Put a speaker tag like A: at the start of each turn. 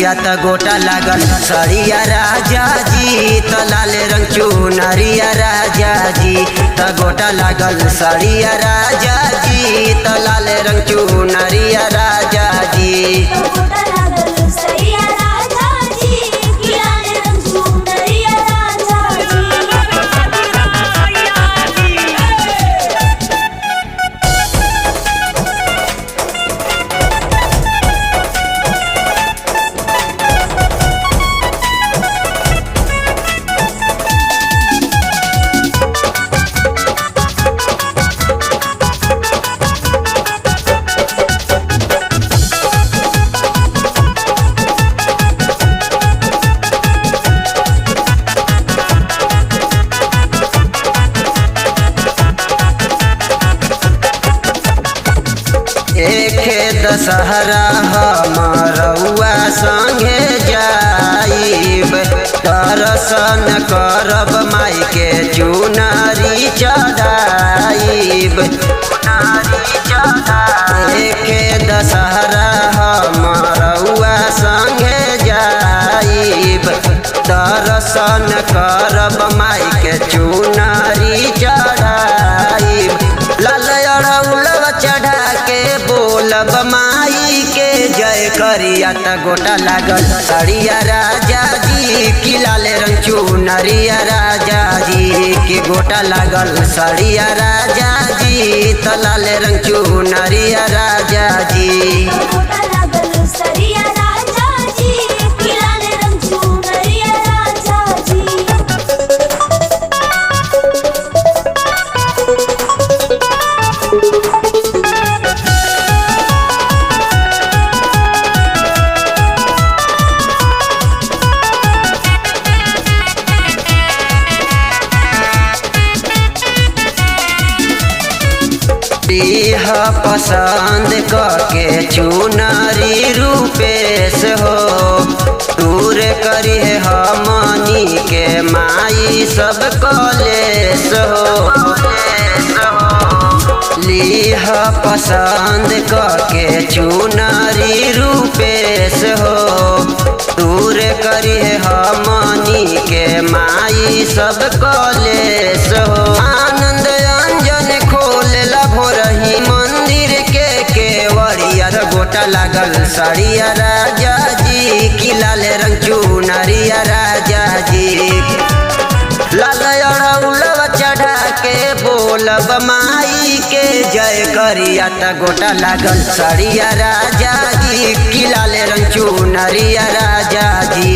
A: करिया त गोटा लागल सड़िया राजा जी त लाल रंग चुनरिया राजा जी त गोटा लागल सड़िया राजा जी त लाल रंग चुनरिया राजा जी। एखे दशहरा हमरउआ संगे जाइब दर्शन करब माई के चुनरी चढ़ाइब। एखे दशहरा हमरउआ संगे जाइब दर्शन करब माई के चुनरी चढ़ाइब। लाल अड़उलवा चढ़ा के बोलब माई के जय करिया त गोटा लागल सड़िया राजा जी की लाल रंग चुनरिया राजा जी की गोटा लागल सड़िया राजा जी त लाल रंग चुनरिया राजा जी। दीह पसंद करके चुनरी रूपेश हो दूर करी है हमनी के माई सब कलेश हो। लीह पसंद करके चुनरी रूपेश हो दूर करी है हमनी के माई सब कलेश हो। आनंद अंजन खोल भोरही मंदिर के केवड़िया गोटा लागल सड़िया राजा जी की लाल रंग चुनरिया राजा जी। लाल अड़उलवा चढ़ा के बोलब माई के जय करिया त गोटा लागल सड़िया राजा जी की लाल रंग चुनरिया राजा जी।